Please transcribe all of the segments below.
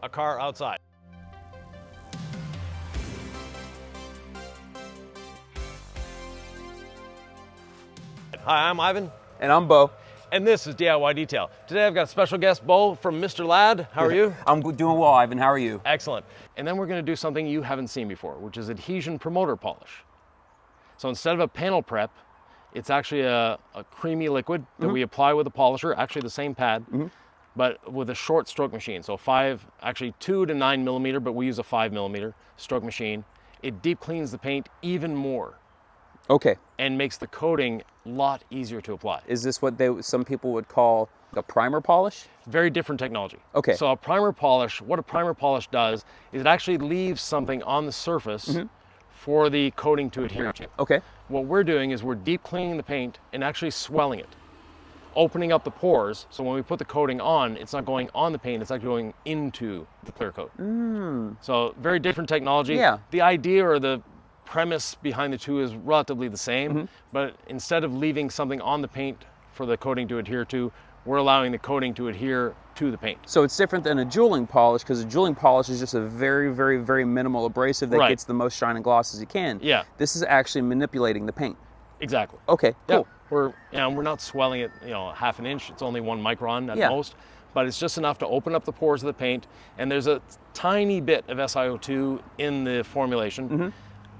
a car outside. Hi, I'm Ivan. And I'm Beau. And this is DIY Detail. Today I've got a special guest, Beau from Mr. Ladd. How are you? I'm doing well, Ivan. How are you? Excellent. And then we're going to do something you haven't seen before, which is adhesion promoter polish. So instead of a panel prep, it's actually a creamy liquid that we apply with a polisher, actually the same pad, but with a short stroke machine. So 2 to 9 millimeter, but we use a 5 millimeter stroke machine. It deep cleans the paint even more. Okay. And makes the coating a lot easier to apply. Is this what some people would call a primer polish? Very different technology. Okay. So what a primer polish does is it actually leaves something on the surface for the coating to adhere to. Okay. What we're doing is we're deep cleaning the paint and actually swelling it, opening up the pores. So when we put the coating on, it's not going on the paint, it's actually going into the clear coat. So very different technology. Yeah. The idea or the premise behind the two is relatively the same, but instead of leaving something on the paint for the coating to adhere to, we're allowing the coating to adhere to the paint. So it's different than a jeweling polish, because a jeweling polish is just a very, very, very minimal abrasive that gets the most shine and gloss as you can. Yeah. This is actually manipulating the paint. Exactly. Okay, cool. Yeah. We're not swelling it, half an inch. It's only 1 micron at most, but it's just enough to open up the pores of the paint. And there's a tiny bit of SiO2 in the formulation.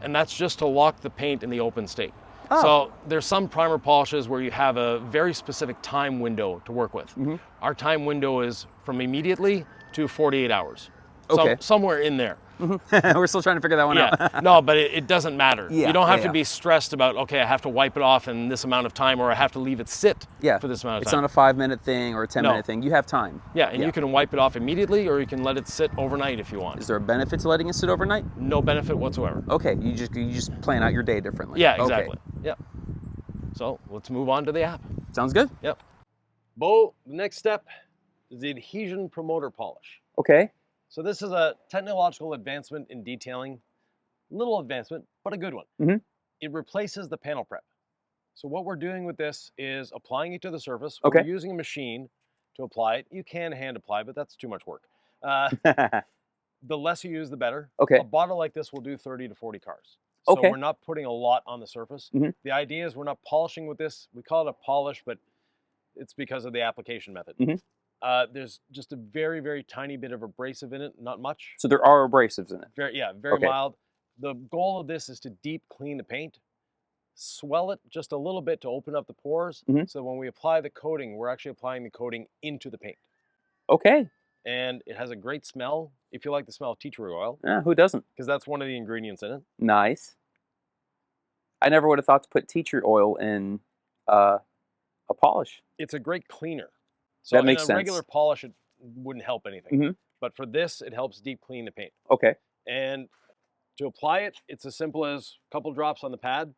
And that's just to lock the paint in the open state. So there's some primer polishes where you have a very specific time window to work with. Our time window is from immediately to 48 hours. Okay. Somewhere in there. We're still trying to figure that one out. No, but it doesn't matter. Yeah, you don't have to be stressed about, okay, I have to wipe it off in this amount of time, or I have to leave it sit for this amount of It's time. not a 5-minute thing or a 10-minute thing. You have time. Yeah, and you can wipe it off immediately, or you can let it sit overnight if you want. Is there a benefit to letting it sit overnight? No benefit whatsoever. Okay, you just plan out your day differently. Yeah, exactly. Yeah. So let's move on to the app. Sounds good. Yep. Beau, the next step is the adhesion promoter polish. Okay. So this is a technological advancement in detailing, little advancement, but a good one. It replaces the panel prep. So what we're doing with this is applying it to the surface. Okay. We're using a machine to apply it. You can hand apply, but that's too much work. The less you use, the better. Okay. A bottle like this will do 30 to 40 cars. So Okay. we're not putting a lot on the surface. The idea is we're not polishing with this. We call it a polish, but it's because of the application method. There's just a very, very tiny bit of abrasive in it, not much. So there are abrasives in it. Very mild. The goal of this is to deep clean the paint, swell it just a little bit to open up the pores. So when we apply the coating, we're actually applying the coating into the paint. Okay. And it has a great smell, if you like the smell of tea tree oil. Yeah, who doesn't? Because that's one of the ingredients in it. Nice. I never would have thought to put tea tree oil in a polish. It's a great cleaner. So that makes in a sense. regular polish, it wouldn't help anything. But for this, it helps deep clean the paint. Okay. And to apply it, it's as simple as a couple drops on the pad,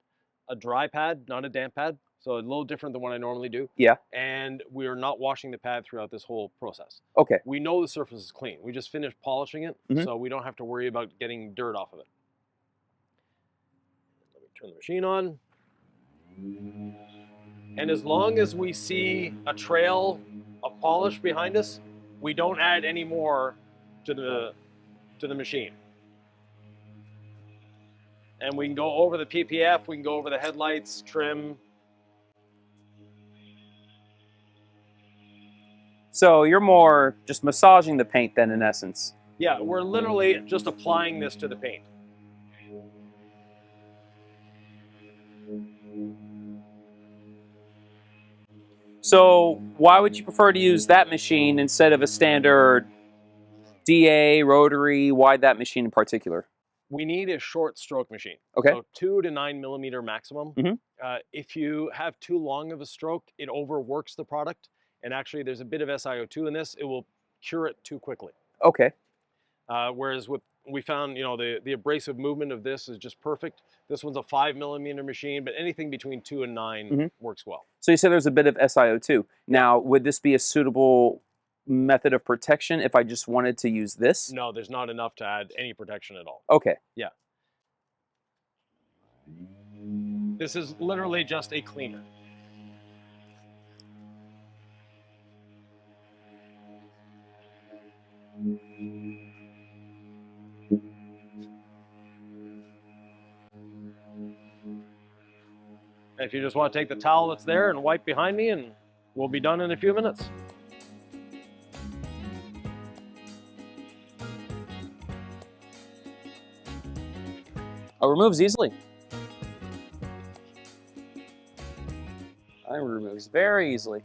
a dry pad, not a damp pad. So a little different than what I normally do. Yeah. And we're not washing the pad throughout this whole process. Okay. We know the surface is clean. We just finished polishing it, so we don't have to worry about getting dirt off of it. Let me turn the machine on. And as long as we see a trail of polish behind us, we don't add any more to the machine. And we can go over the PPF, we can go over the headlights, trim. So you're more just massaging the paint then, in essence. Yeah, we're literally just applying this to the paint. So why would you prefer to use that machine instead of a standard DA, rotary? Why that machine in particular? We need a short stroke machine. Okay. So 2 to 9 millimeter maximum. If you have too long of a stroke, it overworks the product. And actually, there's a bit of SiO2 in this. It will cure it too quickly. Okay. Whereas we found, the abrasive movement of this is just perfect. This one's a 5 millimeter machine, but anything between 2 and 9 works well. So you said there's a bit of SiO2. Now, would this be a suitable method of protection if I just wanted to use this? No, there's not enough to add any protection at all. Okay. Yeah. This is literally just a cleaner. If you just want to take the towel that's there and wipe behind me, and we'll be done in a few minutes. Oh, removes easily. It removes very easily.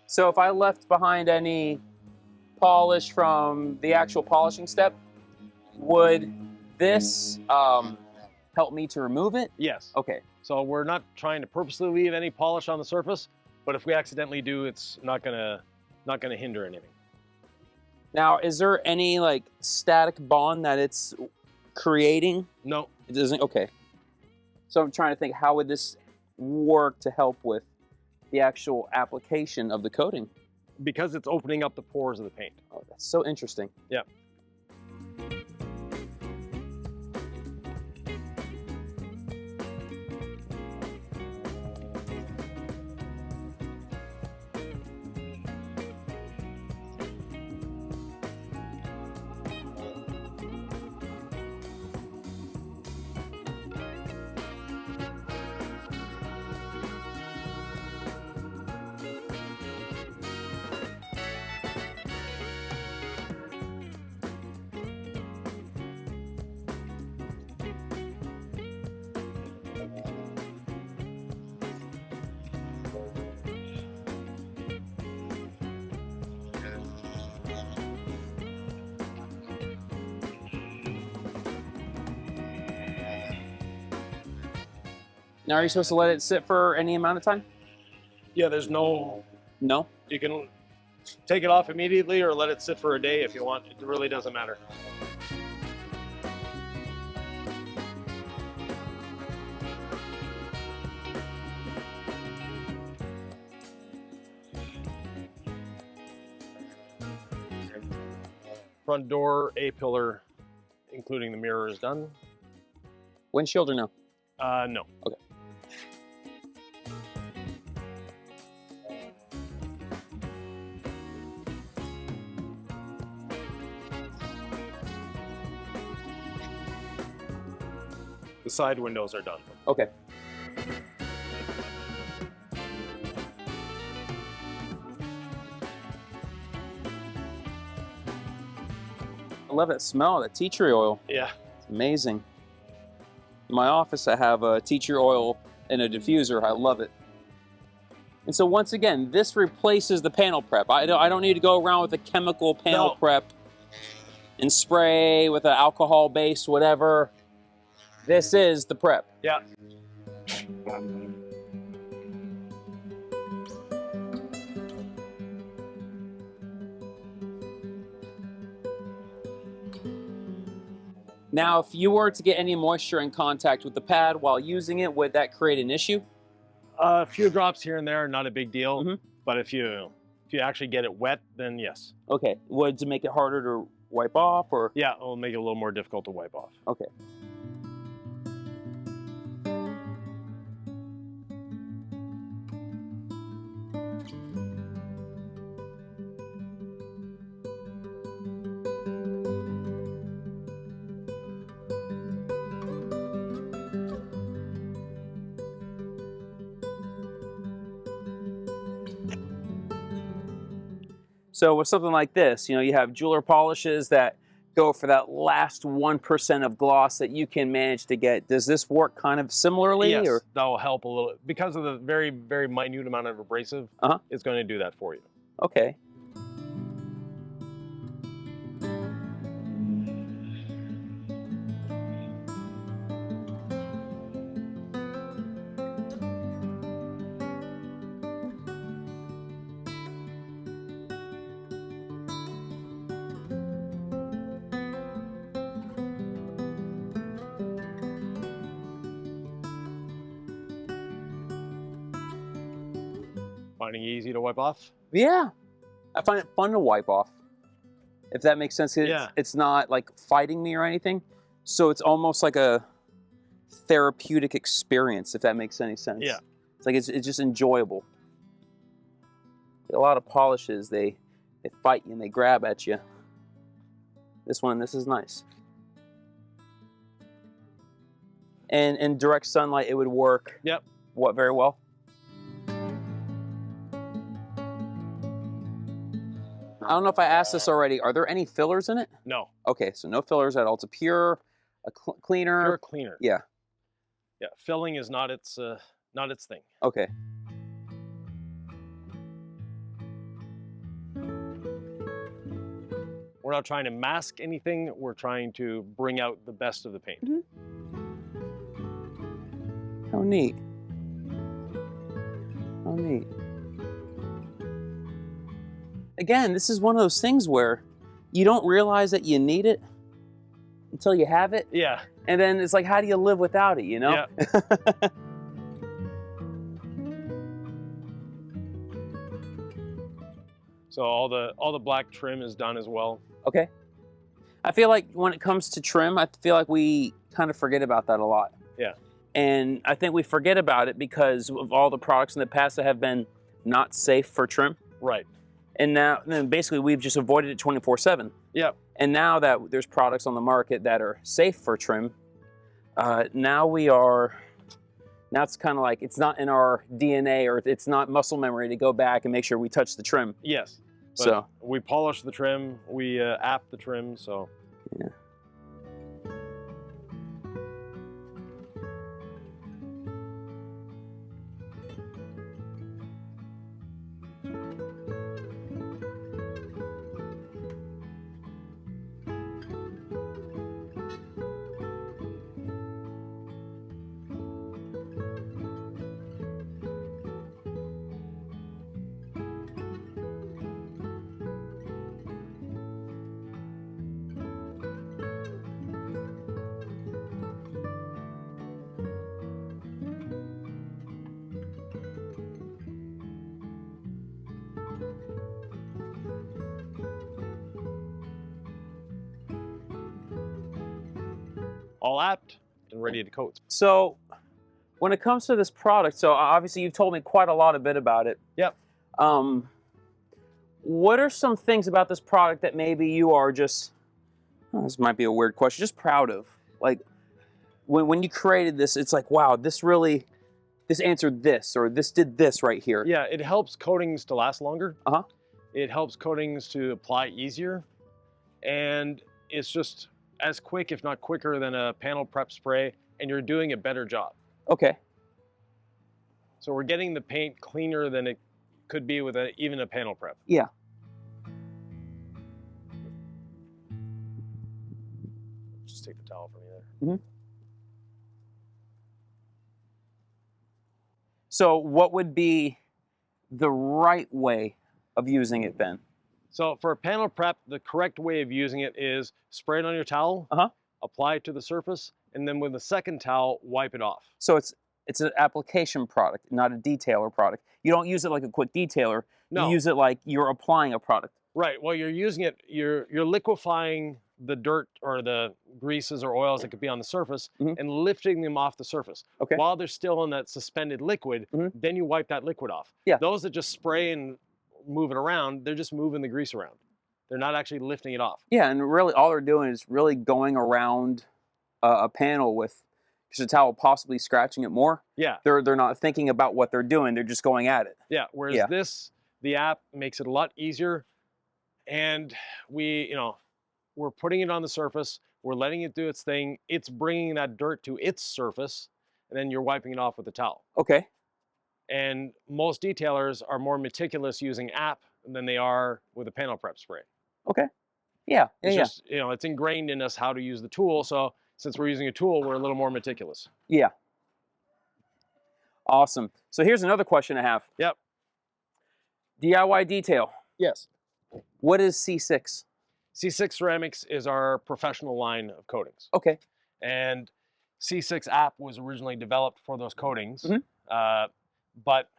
So if I left behind any polish from the actual polishing step, would this help me to remove it? Yes. Okay. So we're not trying to purposely leave any polish on the surface, but if we accidentally do, it's not gonna hinder anything. Now, is there any like static bond that it's creating? No. It doesn't. Okay. So I'm trying to think, how would this work to help with the actual application of the coating? Because it's opening up the pores of the paint. Oh, that's so interesting. Yeah. Now, are you supposed to let it sit for any amount of time? Yeah, there's no... No? You can take it off immediately or let it sit for a day if you want. It really doesn't matter. Front door, A-pillar, including the mirror, is done. Windshield or no? No. Okay. The side windows are done. Okay. I love that smell, that tea tree oil. Yeah. It's amazing. In my office, I have a tea tree oil and a diffuser. I love it. And so once again, this replaces the panel prep. I don't need to go around with a chemical panel prep and spray with an alcohol-based whatever. This is the prep. Yeah. Now, if you were to get any moisture in contact with the pad while using it, would that create an issue? A few drops here and there, not a big deal. Mm-hmm. But if you actually get it wet, then yes. Okay. Would it make it harder to wipe off, or? Yeah, it'll make it a little more difficult to wipe off. Okay. So with something like this, you have jeweler polishes that go for that last 1% of gloss that you can manage to get. Does this work kind of similarly? Yes, or? that will help a little. Because of the very, very minute amount of abrasive, it's going to do that for you. Okay. Finding it easy to wipe off? Yeah. I find it fun to wipe off, if that makes sense. Yeah. It's not like fighting me or anything. So it's almost like a therapeutic experience, if that makes any sense. Yeah. It's like it's just enjoyable. A lot of polishes, they fight you and they grab at you. This is nice. And in direct sunlight, it would work. Yep. what very well? I don't know if I asked this already. Are there any fillers in it? No. Okay, so no fillers at all. It's a pure, cleaner. Pure cleaner. Yeah. Yeah. Filling is not its thing. Okay. We're not trying to mask anything. We're trying to bring out the best of the paint. Mm-hmm. How neat. How neat. Again, this is one of those things where you don't realize that you need it until you have it. Yeah. And then it's like, how do you live without it, you know? Yeah. So all the black trim is done as well. Okay. I feel like when it comes to trim, I feel like we kind of forget about that a lot. Yeah. And I think we forget about it because of all the products in the past that have been not safe for trim. Right. And now, then basically we've just avoided it 24/7. Yep. And now that there's products on the market that are safe for trim, now it's kind of like, it's not in our DNA or it's not muscle memory to go back and make sure we touch the trim. Yes. But So we polish the trim, we app the trim, so. yeah. All apt and ready to coat. So when it comes to this product, so obviously you've told me quite a bit about it. Yep. What are some things about this product that maybe you are just, this might be a weird question, just proud of? Like when you created this, it's like, wow, this answered this, or this did this right here. Yeah, it helps coatings to last longer. Uh-huh. It helps coatings to apply easier. And it's just as quick, if not quicker, than a panel prep spray, and you're doing a better job. Okay. So we're getting the paint cleaner than it could be with even a panel prep. Yeah. Just take the towel from you there. Mm-hmm. So what would be the right way of using it then? So for a panel prep, the correct way of using it is spray it on your towel, apply it to the surface, and then with the second towel, wipe it off. So it's an application product, not a detailer product. You don't use it like a quick detailer. No. You use it like you're applying a product. Right. Well, you're using it, you're liquefying the dirt or the greases or oils that could be on the surface and lifting them off the surface. Okay. While they're still in that suspended liquid, then you wipe that liquid off. Yeah. Those that just spray and move it around, they're just moving the grease around. They're not actually lifting it off. Yeah, and really all they're doing is really going around a panel with just a towel, possibly scratching it more. Yeah. They're not thinking about what they're doing. They're just going at it. Yeah. Whereas this, the app makes it a lot easier, and we're putting it on the surface. We're letting it do its thing. It's bringing that dirt to its surface, and then you're wiping it off with a towel. Okay. And most detailers are more meticulous using app than they are with a panel prep spray. Okay. Yeah. It's just, it's ingrained in us how to use the tool. So since we're using a tool, we're a little more meticulous. Yeah. Awesome. So here's another question I have. Yep. DIY detail. Yes. What is C6? C6 Ceramics is our professional line of coatings. Okay. And C6 app was originally developed for those coatings, but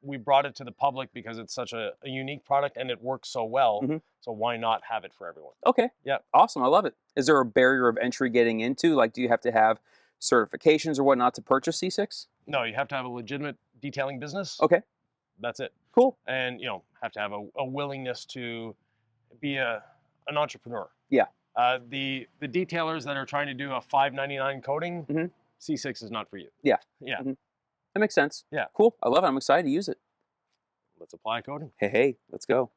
we brought it to the public because it's such a unique product and it works so well. So why not have it for everyone? Okay. Yeah. Awesome. I love it. Is there a barrier of entry getting into? Like, do you have to have certifications or whatnot to purchase C6? No, you have to have a legitimate detailing business. Okay. That's it. Cool. And have to have a willingness to be an entrepreneur. Yeah. The detailers that are trying to do a $5.99 coating, C6 is not for you. Yeah. Yeah. That makes sense. Yeah. Cool. I love it. I'm excited to use it. Let's apply coating. Hey, let's go.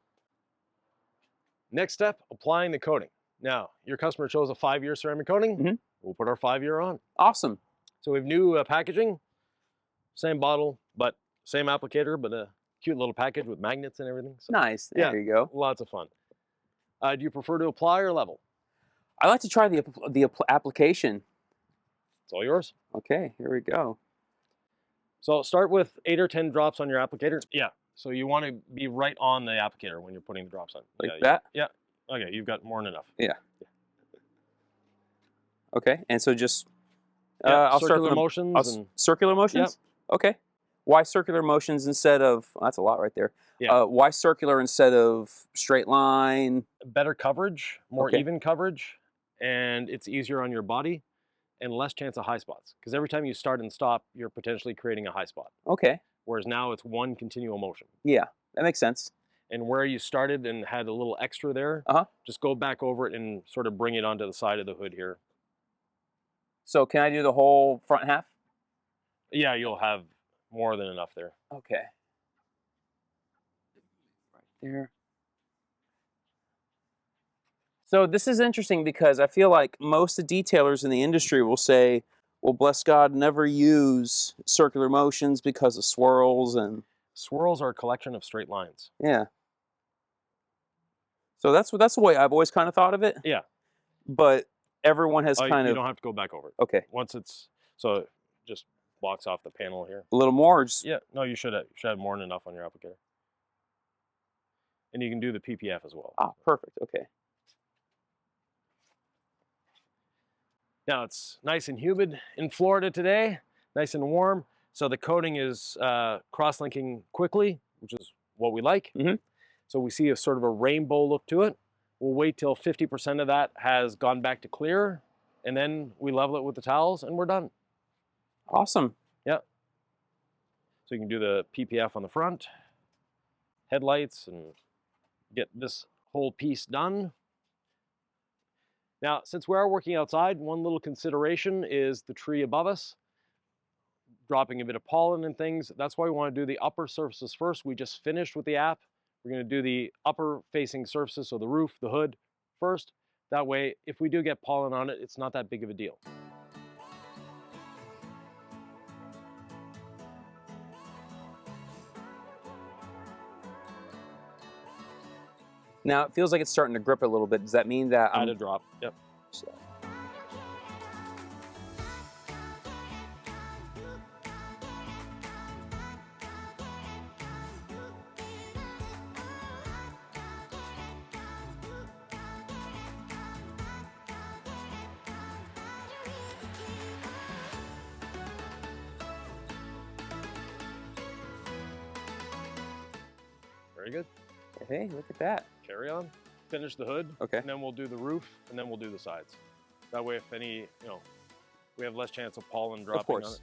Next step, applying the coating. Now, your customer chose a 5-year ceramic coating. We'll put our 5-year on. Awesome. So we have new packaging, same bottle, but same applicator, but a cute little package with magnets and everything. So, Nice. There you go. Lots of fun. Do you prefer to apply or level? I like to try the application. It's all yours. Okay, here we go. So start with 8 or 10 drops on your applicator. Yeah. So you want to be right on the applicator when you're putting the drops on. Like that? Yeah. Okay, you've got more than enough. Yeah. Okay, and so just I'll circular motions. Circular motions? Yep. Okay. Why circular motions instead of, well, that's a lot right there. Yeah. Why circular instead of straight line? Better coverage, more even coverage, and it's easier on your body and less chance of high spots. Because every time you start and stop, you're potentially creating a high spot. Okay. Whereas now it's one continual motion. Yeah, that makes sense. And where you started and had a little extra there, just go back over it and sort of bring it onto the side of the hood here. So can I do the whole front half? Yeah, you'll have more than enough there. Okay. Right there. So this is interesting because I feel like most of the detailers in the industry will say, well, bless God, never use circular motions because of swirls and... Swirls are a collection of straight lines. Yeah. So that's the way I've always kind of thought of it. Yeah. But everyone has kind of... You don't have to go back over it. Okay. Once it's... So it just blocks off the panel here. A little more? Just... Yeah. No, you should have more than enough on your applicator. And you can do the PPF as well. Ah, perfect. Okay. Now it's nice and humid in Florida today, nice and warm. So the coating is cross-linking quickly, which is what we like. So we see a sort of a rainbow look to it. We'll wait till 50% of that has gone back to clear, and then we level it with the towels, and we're done. Awesome. Yeah. So you can do the PPF on the front, headlights, and get this whole piece done. Now, since we are working outside, one little consideration is the tree above us, dropping a bit of pollen and things. That's why we want to do the upper surfaces first. We just finished with the app. We're going to do the upper facing surfaces, so the roof, the hood first. That way, if we do get pollen on it, it's not that big of a deal. Now it feels like it's starting to grip a little bit. Does that mean that Add a drop? Yep. So. Very good. Hey, look at that. Carry on. Finish the hood. Okay. And then we'll do the roof, and then we'll do the sides. That way, if any, we have less chance of pollen dropping on it.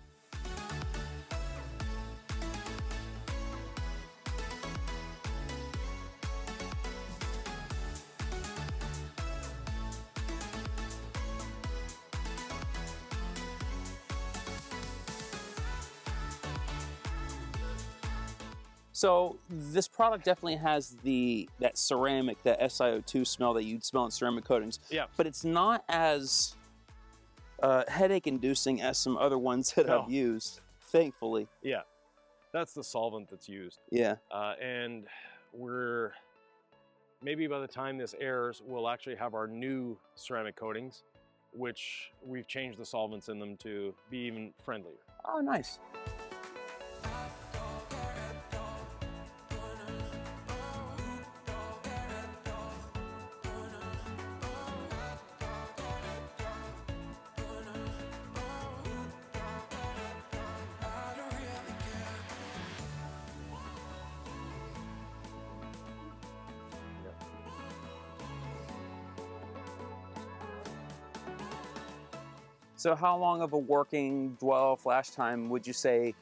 So this product definitely has that ceramic, that SiO2 smell that you'd smell in ceramic coatings. Yeah. But it's not as headache-inducing as some other ones that I've used, thankfully. Yeah. That's the solvent that's used. Yeah. And maybe by the time this airs, we'll actually have our new ceramic coatings, which we've changed the solvents in them to be even friendlier. Oh, nice. So how long of a working dwell flash time would you say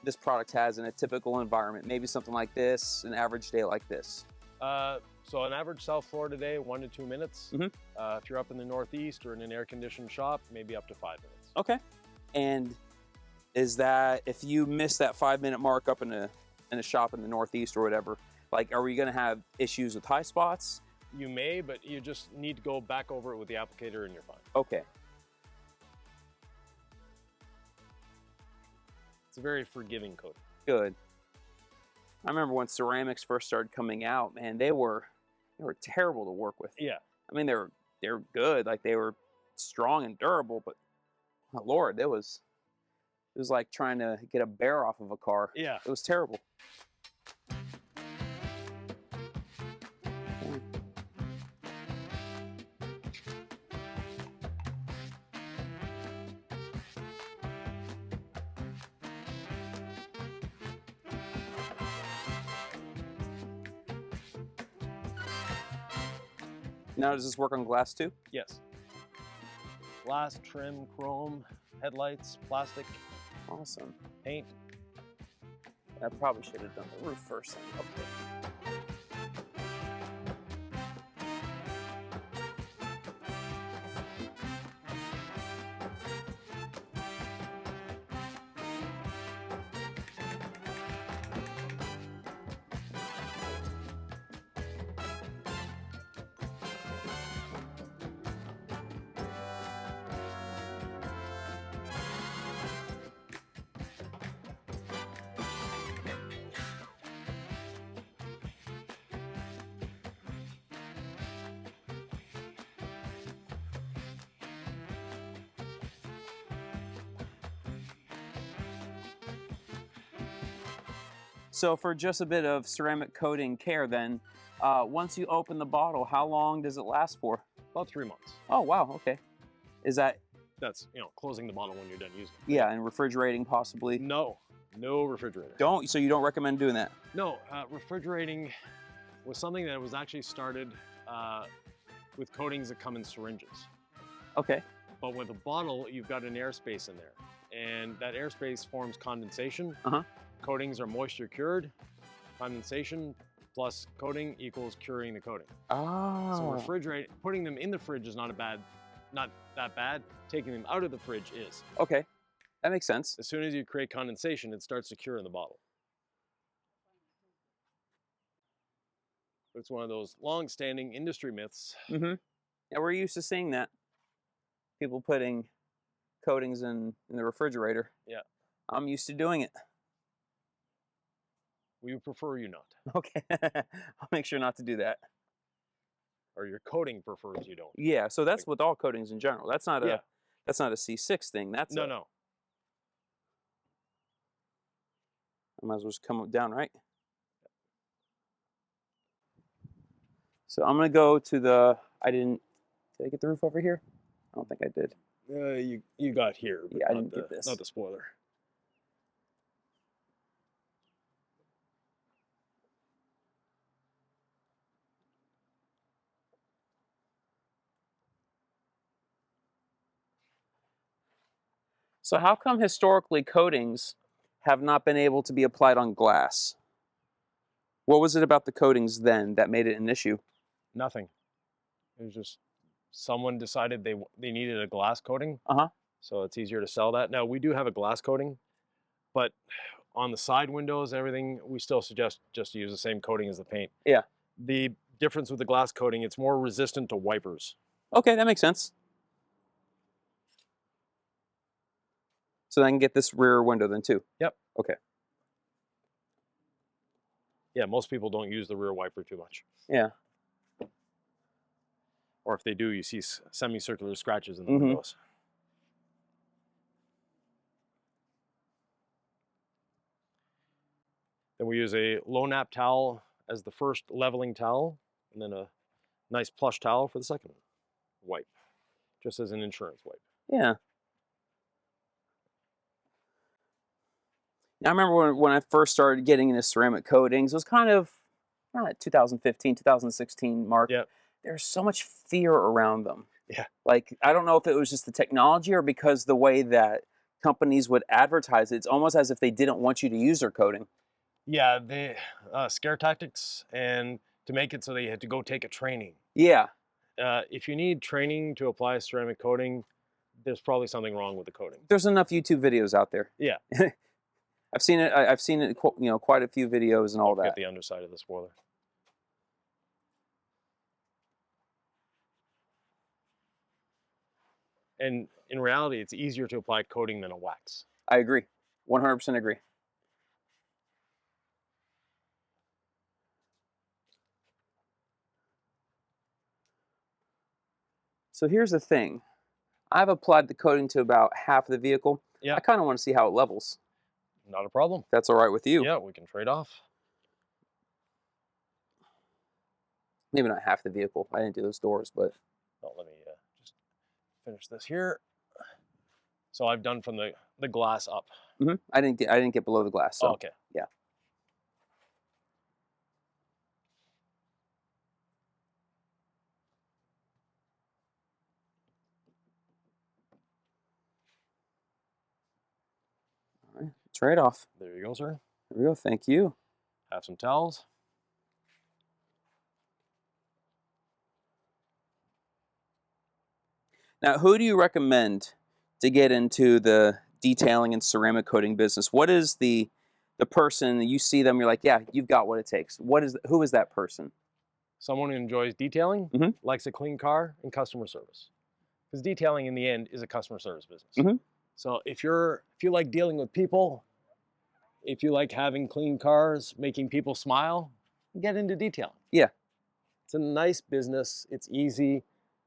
this product has in a typical environment? Maybe something like this, an average day like this? So an average South Florida day, 1 to 2 minutes. If you're up in the Northeast or in an air-conditioned shop, maybe up to 5 minutes. Okay. And is that if you miss that 5-minute mark up in a shop in the Northeast or whatever, like, are we going to have issues with high spots? You may, but you just need to go back over it with the applicator and you're fine. Okay. It's a very forgiving coating. Good. I remember when ceramics first started coming out, man, they were terrible to work with. Yeah. I mean, they're good, like they were strong and durable, but my Lord, it was like trying to get a bear off of a car. Yeah. It was terrible. Now, does this work on glass too? Yes. Glass, trim, chrome, headlights, plastic. Awesome. Paint. I probably should have done the roof first. Okay. So for just a bit of ceramic coating care then, once you open the bottle, how long does it last for? About 3 months. Oh, wow, okay. Is that... That's, closing the bottle when you're done using it. Yeah, and refrigerating possibly? No refrigerator. So you don't recommend doing that? No, refrigerating was something that was actually started with coatings that come in syringes. Okay. But with a bottle, you've got an airspace in there. And that airspace forms condensation. Uh-huh. Coatings are moisture cured. Condensation plus coating equals curing the coating. Oh. So putting them in the fridge is not that bad. Taking them out of the fridge is. Okay, that makes sense. As soon as you create condensation, it starts to cure in the bottle. It's one of those long-standing industry myths. Mm-hmm. Yeah, we're used to seeing that. People putting coatings in the refrigerator. Yeah. I'm used to doing it. We prefer you not. Okay, I'll make sure not to do that. Or your coating prefers you don't. Yeah, so that's with all coatings in general. That's not Yeah. That's not a C6 thing. That's No. I might as well just come down, right? So I'm gonna go to the. Did I get the roof over here? I don't think I did. You got here. But yeah, I didn't get this. Not the spoiler. So how come historically coatings have not been able to be applied on glass? What was it about the coatings then that made it an issue? Nothing. It was just someone decided they needed a glass coating. Uh-huh. So it's easier to sell that. Now we do have a glass coating, but on the side windows, everything, we still suggest just to use the same coating as the paint. Yeah. The difference with the glass coating, it's more resistant to wipers. Okay, that makes sense. So I can get this rear window then too? Yep. Okay. Yeah, most people don't use the rear wiper too much. Yeah. Or if they do, you see semicircular scratches in the windows. Then we use a low nap towel as the first leveling towel, and then a nice plush towel for the second wipe, just as an insurance wipe. Yeah. I remember when I first started getting into ceramic coatings, it was kind of 2015, 2016 mark. Yeah. There's so much fear around them. Yeah. Like, I don't know if it was just the technology or because the way that companies would advertise it, it's almost as if they didn't want you to use their coating. Yeah, the scare tactics, and to make it so they had to go take a training. Yeah. If you need training to apply ceramic coating, there's probably something wrong with the coating. There's enough YouTube videos out there. Yeah. I've seen it. I've seen it. You know, quite a few videos and all that. Get the underside of the spoiler. And in reality, it's easier to apply coating than a wax. I agree. 100% agree. So here's the thing. I've applied the coating to about half of the vehicle. Yeah. I kind of want to see how it levels. Not a problem. If that's all right with you. Yeah, we can trade off. Maybe not half the vehicle. I didn't do those doors, but. Oh, let me just finish this here. So I've done from the glass up. Mm-hmm. I didn't get below the glass. So. Oh, okay. Yeah. All right. Trade off. There you go, sir. There we go. Thank you. Have some towels. Now, who do you recommend to get into the detailing and ceramic coating business? What is the person you see them, you're like, yeah, you've got what it takes. Who is that person? Someone who enjoys detailing, Mhm. likes a clean car, and customer service. Because detailing in the end is a customer service business. Mhm. So if you like dealing with people, if you like having clean cars, making people smile, get into detailing. Yeah. It's a nice business. It's easy.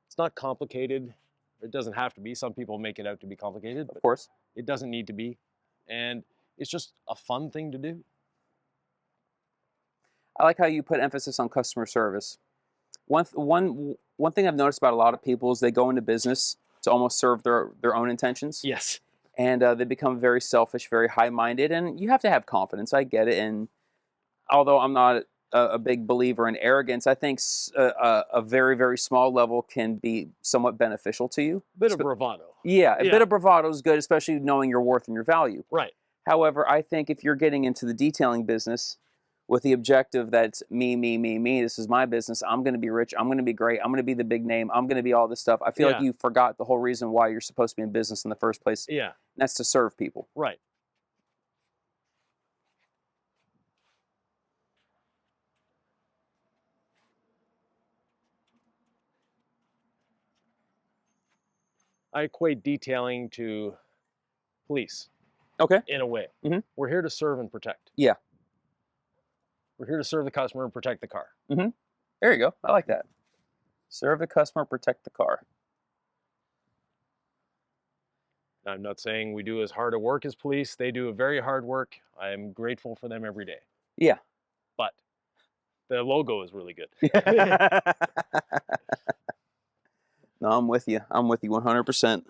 It's not complicated. It doesn't have to be. Some people make it out to be complicated, Of but course. it doesn't need to be. And it's just a fun thing to do. I like how you put emphasis on customer service. One thing I've noticed about a lot of people is they go into business to almost serve their own intentions. Yes. And they become very selfish, very high-minded, and you have to have confidence. I get it. And although I'm not a big believer in arrogance, I think a very, very small level can be somewhat beneficial to you. Bit of bravado. Yeah, a bit of bravado is good, especially knowing your worth and your value. Right. However, I think if you're getting into the detailing business with the objective that it's me, this is my business, I'm going to be rich, I'm going to be great, I'm going to be the big name, I'm going to be all this stuff, I feel like you forgot the whole reason why you're supposed to be in business in the first place. Yeah. And that's to serve people. Right. I equate detailing to police. Okay. In a way. Mhm. We're here to serve and protect. Yeah. We're here to serve the customer and protect the car. Mm-hmm. There you go. I like that. Serve the customer, protect the car. I'm not saying we do as hard a work as police. They do a very hard work. I'm grateful for them every day. Yeah. But the logo is really good. No, I'm with you. I'm with you 100%.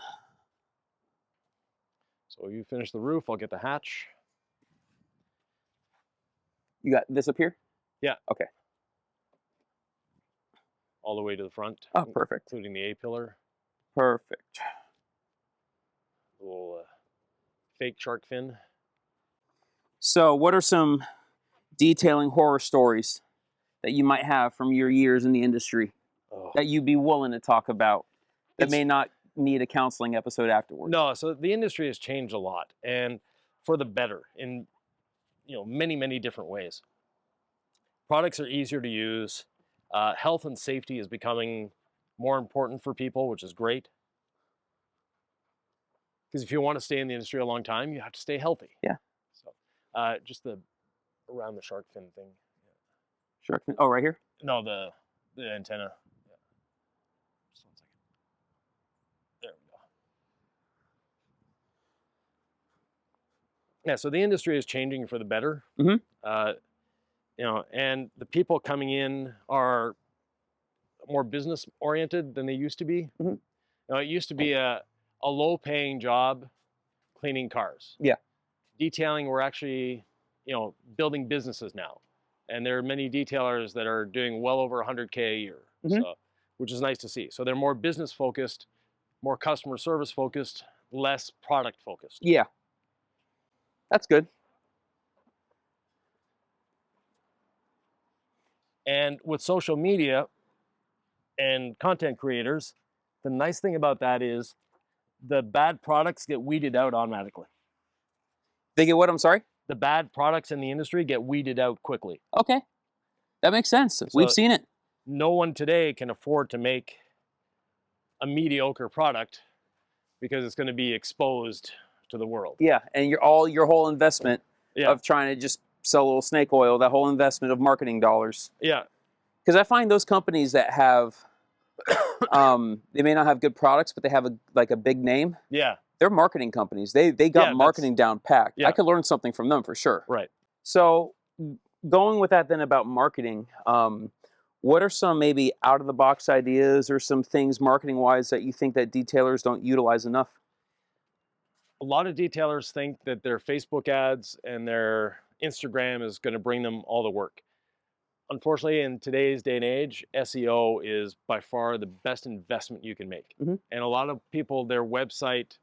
So you finish the roof, I'll get the hatch. You got this up here? Yeah. Okay. All the way to the front. Oh, perfect. Including the A-pillar. Perfect. A little fake shark fin. So what are some detailing horror stories that you might have from your years in the industry that you'd be willing to talk about that may not need a counseling episode afterwards? No, so the industry has changed a lot, and for the better in many, many different ways. Products are easier to use. Health and safety is becoming more important for people, which is great. Because if you want to stay in the industry a long time, you have to stay healthy. Yeah. So just around the shark fin thing. Shark fin? Oh, right here? No, the antenna. Yeah. Just 1 second. There we go. Yeah, so the industry is changing for the better. Mm-hmm. And the people coming in are more business oriented than they used to be. Mm-hmm. It used to be a low paying job cleaning cars. Yeah. Detailing, we're actually, building businesses now. And there are many detailers that are doing well over 100K a year, Mm-hmm. which is nice to see. So they're more business focused, more customer service focused, less product focused. Yeah. That's good. And with social media and content creators, the nice thing about that is the bad products get weeded out automatically. They get what? I'm sorry? The bad products in the industry get weeded out quickly. Okay. That makes sense. We've seen it. No one today can afford to make a mediocre product because it's going to be exposed to the world. Yeah, and your whole investment of trying to just sell a little snake oil, that whole investment of marketing dollars. Yeah. Because I find those companies that have, they may not have good products, but they have a big name. Yeah. They're marketing companies. They got marketing down packed. Yeah. I could learn something from them for sure. Right. So going with that then about marketing, what are some maybe out of the box ideas or some things marketing wise that you think that detailers don't utilize enough? A lot of detailers think that their Facebook ads and their Instagram is going to bring them all the work. Unfortunately, in today's day and age, SEO is by far the best investment you can make. Mm-hmm. And a lot of people, their website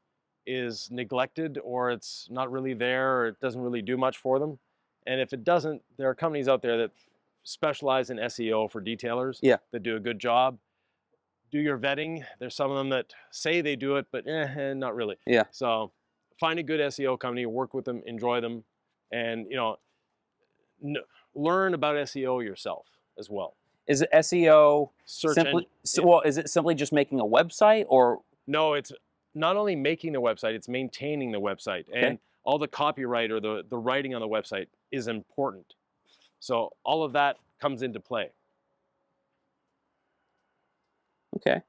is neglected, or it's not really there, or it doesn't really do much for them. And if it doesn't, there are companies out there that specialize in SEO for detailers that do a good job. Do your vetting. There's some of them that say they do it, but not really. Yeah. So find a good SEO company, work with them, enjoy them, and learn about SEO yourself as well. Is it SEO simply? Well, is it simply just making a website, or? No, it's not only making the website; it's maintaining the website, and all the copyright or the writing on the website is important. So all of that comes into play. Okay.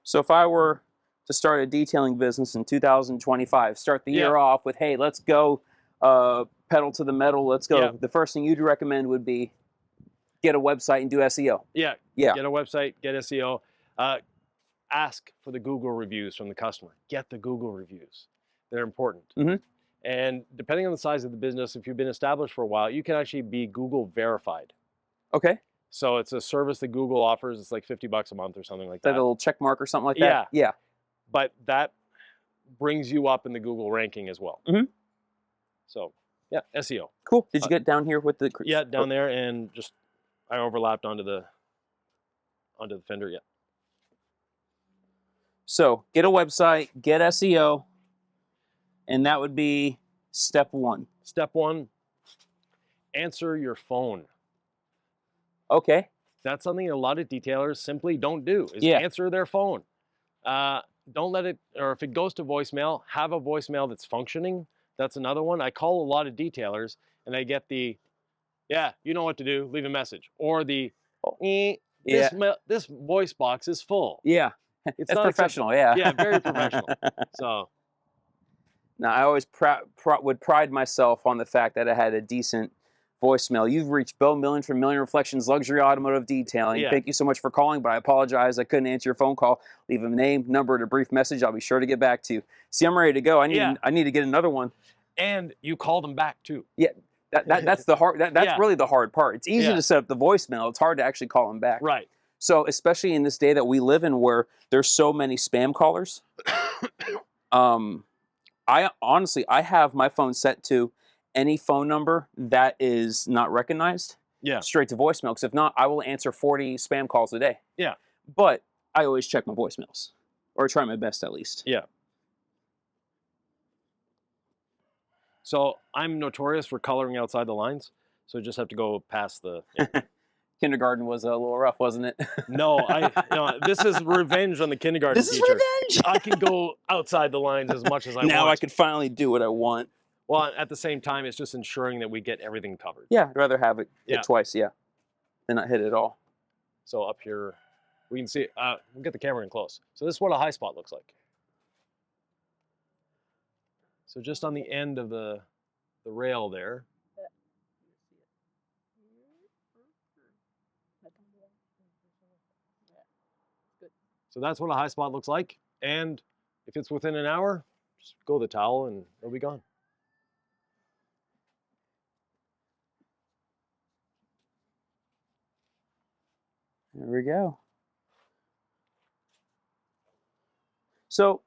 So if I were to start a detailing business in 2025, start the year off with, hey, let's go pedal to the metal, let's go. The first thing you'd recommend would be get a website and do SEO. Yeah. Get a website, get SEO. Ask for the Google reviews from the customer. Get the Google reviews. They're important. Mm-hmm. And depending on the size of the business, if you've been established for a while, you can actually be Google verified. Okay. So it's a service that Google offers. It's like $50 a month or something like that. Like a little check mark or something like that? Yeah. But that brings you up in the Google ranking as well. Mm-hmm. So, yeah, SEO. Cool. Did you get down here with the... Yeah, down there, and just I overlapped onto the fender, So, get a website, get SEO, and that would be step one. Step one, answer your phone. Okay. That's something a lot of detailers simply don't do, is answer their phone. Don't let it, or if it goes to voicemail, have a voicemail that's functioning. That's another one. I call a lot of detailers and I get the, you know what to do, leave a message. Or the, this voice box is full. Yeah. It's not professional, Yeah, very professional. So. Now, I always would pride myself on the fact that I had a decent voicemail. You've reached Beau Million from Million Reflections Luxury Automotive Detailing. Thank you so much for calling, but I apologize. I couldn't answer your phone call. Leave a name, number, and a brief message. I'll be sure to get back to you. See, I'm ready to go. I need to get another one. And you call them back too. Yeah, that's the hard. That's really the hard part. It's easy to set up the voicemail. It's hard to actually call them back. Right. So, especially in this day that we live in, where there's so many spam callers. I have my phone set to any phone number that is not recognized, straight to voicemail. Because if not, I will answer 40 spam calls a day. Yeah. But I always check my voicemails, or try my best at least. Yeah. So I'm notorious for coloring outside the lines. So just have to go past the. Kindergarten was a little rough, wasn't it? No, this is revenge on the kindergarten teacher. This is revenge. I can go outside the lines as much as I want. Now I can finally do what I want. Well, at the same time, it's just ensuring that we get everything covered. Yeah, I'd rather have it hit twice, than not hit it all. So up here, we can see, we'll get the camera in close. So this is what a high spot looks like. So just on the end of the rail there. So that's what a high spot looks like. And if it's within an hour, just go the towel and it'll be gone. There we go. So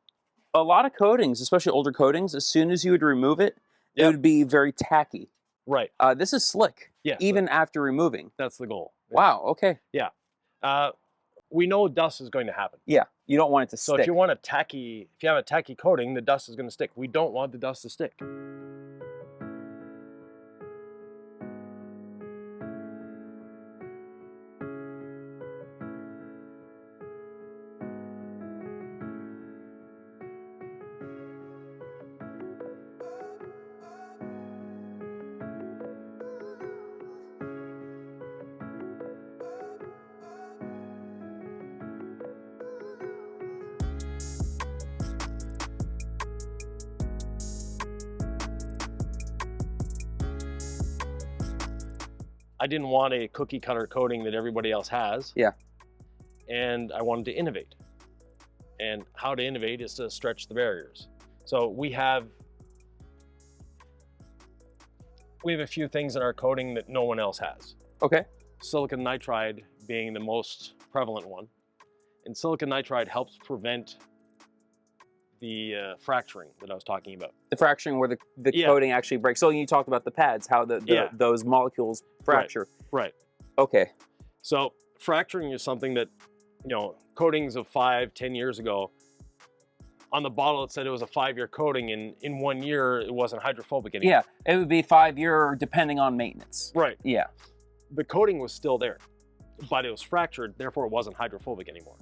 a lot of coatings, especially older coatings, as soon as you would remove it, it would be very tacky. Right. This is slick. Yes. Even after removing. That's the goal. Wow. Okay. Yeah. we know dust is going to happen. Yeah, you don't want it to So stick. if you have a tacky coating, the dust is going to stick. We don't want the dust to stick. I didn't want a cookie cutter coating that everybody else has. Yeah. And I wanted to innovate. And how to innovate is to stretch the barriers. So we have a few things in our coating that no one else has. Okay. Silicon nitride being the most prevalent one. And silicon nitride helps prevent the fracturing that I was talking about. The fracturing where the coating actually breaks. So you talked about the pads, how those molecules fracture. Right. Okay. So fracturing is something that, coatings of 5-10 years ago, on the bottle it said it was a 5-year coating, and in 1 year it wasn't hydrophobic anymore. Yeah, it would be 5-year depending on maintenance. Right. Yeah. The coating was still there, but it was fractured, therefore it wasn't hydrophobic anymore.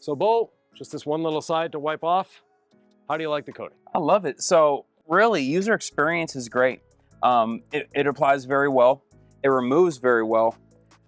So Beau, just this one little side to wipe off. How do you like the coating? I love it. So really, user experience is great. It applies very well. It removes very well.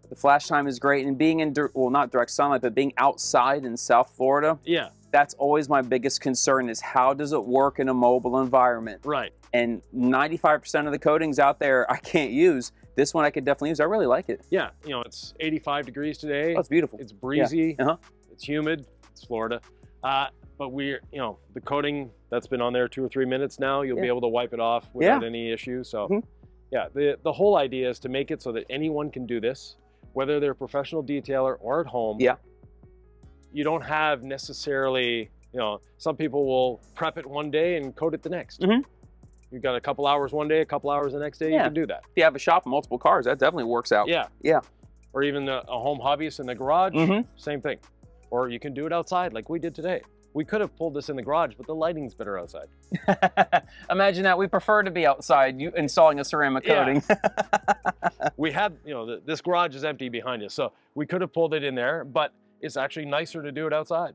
The flash time is great. And being in, not direct sunlight, but being outside in South Florida, Yeah. that's always my biggest concern is how does it work in a mobile environment? Right. And 95% of the coatings out there I can't use. This one I could definitely use. I really like it. Yeah, it's 85 degrees today. Oh, it's beautiful. It's breezy. Yeah. It's humid. It's Florida. But we're, the coating that's been on there 2 or 3 minutes now, you'll be able to wipe it off without any issue. So yeah, the whole idea is to make it so that anyone can do this, whether they're a professional detailer or at home. Yeah. You don't have necessarily, some people will prep it one day and coat it the next. You've got a couple hours one day, a couple hours the next day, you can do that. If you have a shop with multiple cars, that definitely works out. Yeah. Yeah. Or even a home hobbyist in the garage, same thing. Or you can do it outside like we did today. We could have pulled this in the garage, but the lighting's better outside. Imagine that. We prefer to be outside installing a ceramic coating. We had, this garage is empty behind us, so we could have pulled it in there, but it's actually nicer to do it outside.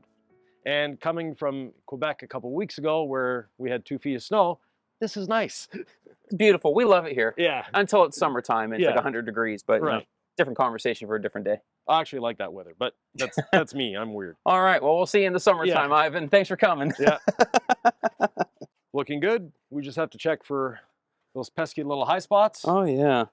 And coming from Quebec a couple weeks ago where we had 2 feet of snow, this is nice. It's beautiful. We love it here. Yeah. Until it's summertime and it's like 100 degrees, but different conversation for a different day. I actually like that weather, but that's me. I'm weird. All right. Well, we'll see you in the summertime, Ivan. Thanks for coming. Yeah. Looking good. We just have to check for those pesky little high spots. Oh, yeah.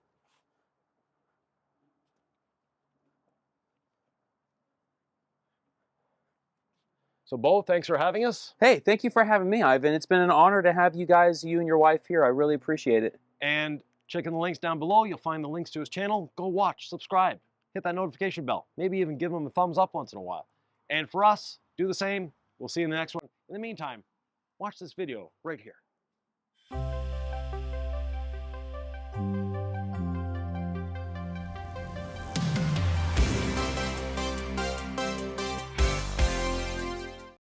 So, Beau, thanks for having us. Hey, thank you for having me, Ivan. It's been an honor to have you and your wife here. I really appreciate it. And checking the links down below, you'll find the links to his channel. Go watch, subscribe, hit that notification bell. Maybe even give him a thumbs up once in a while. And for us, do the same. We'll see you in the next one. In the meantime, watch this video right here.